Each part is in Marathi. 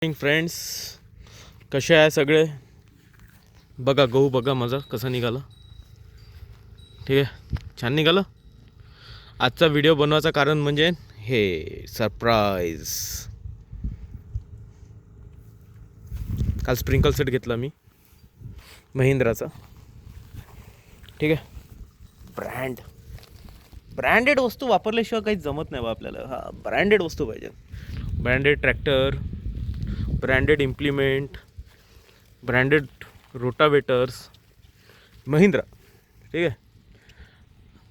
फ्रेंड्स, कसे आहे सगळे? बघा गहू बघा माझा कसा निघाला. ठीक आहे, छान निघालं. आजचा व्हिडिओ बनवायचं कारण म्हणजे हे सरप्राईज. काल स्प्रिंकल सेट घेतला मी महिंद्राचा. ठीक आहे, ब्रँडेड वस्तू वापरल्याशिवाय काही जमत नाही बा आपल्याला. हा, ब्रँडेड वस्तू पाहिजे. Branded tractor, branded implement, branded rotavators, Mahindra. ठीक आहे.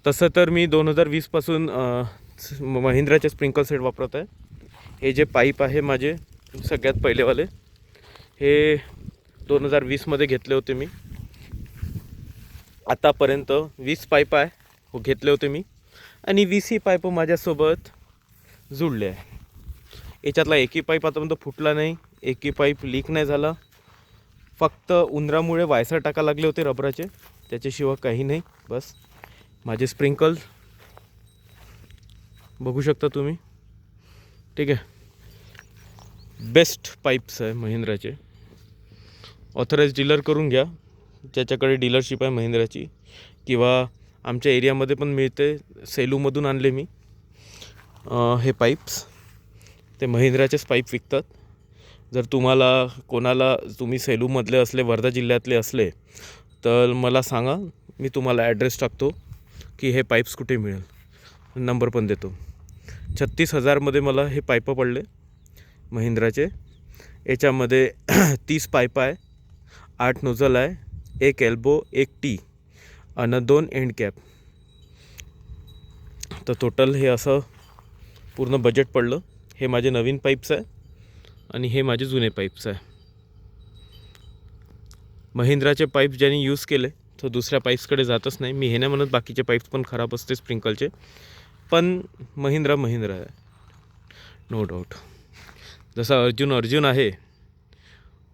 तसं तर मी 2020पासून महिंद्राचे स्प्रिंकल सेट वापरत आहे. हे जे पाईप आहे माझे सगळ्यात पहिलेवाले, हे 2020मध्ये घेतले होते मी. आतापर्यंत 20 पाईप आहे घेतले होते मी, आणि 20 ही पाईप माझ्यासोबत जुळले आहे. याच्यातला एकही पाईप आतापर्यंत फुटला नाही, एकही पाईप लीक नाही झाला. फक्त उंदरामुळे वायसर टाका लागले होते रबराचे, त्याच्याशिवाय काही नाही. बस माझे स्प्रिंकल बघू शकता तुम्ही. ठीक आहे, बेस्ट पाईप्स आहे महिंद्राचे. ऑथराइज डीलर करून घ्या ज्याच्याकडे डीलरशिप आहे महिंद्राची, किंवा आमच्या एरियामध्ये पण मिळते. सेलूमधून आणले मी हे पाईप्स. ते महिंद्राचेच पाईप विकतात. जर कोणाला तुम्ही सेलूमधले असले, वर्धा जिल्ह्यातले असले, तर मला सांगा. मी तुम्हाला ॲड्रेस टाकतो की हे पाईप्स कुठे मिळेल, नंबर पण देतो. 36,000मध्ये मला हे पाईपं पडले महिंद्राचे. याच्यामध्ये 30 पाईप आहे, 8 नोझल आहे, 1 एल्बो, 1 टी आणि 2 एंड कॅप. तर टोटल हे असं पूर्ण बजेट पडलं. हे माझे नवीन पाईप्स आहे आणि हे माझे जुने पाईप्स आहे. महिंद्राचे पाईप ज्यांनी यूज केले तर दुसऱ्या पाईप्सकडे जातच नाही. मी हे नाही म्हणत बाकीचे पाईप्स पण खराब असते स्प्रिंकलचे, पण महिंद्रा आहे, नो डाउट. जसा अर्जुन आहे,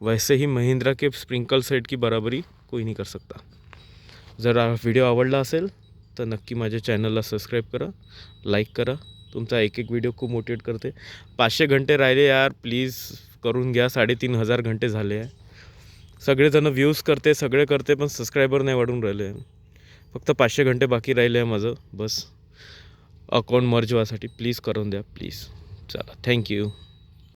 वैसे ही महिंद्रा के स्प्रिंकल सेट की बराबरी कोई नहीं कर सकता. जर व्हिडिओ आवडला असेल तर नक्की माझ्या चॅनलला सबस्क्राईब करा, लाईक करा. तुमचा एक व्हिडिओ खूप मोटिवेट करते. 500 घंटे राहिले यार, प्लीज करून घ्या. 3,500 घंटे झाले आहे. सगळेजण व्ह्यूज करते, सगळे करते, पण सबस्क्रायबर नाही वाढून राहिले. फक्त 500 घंटे बाकी राहिले आहे माझं. बस अकाउंट मर्ज व्हायसाठी प्लीज करून द्या, प्लीज. चला, थँक्यू.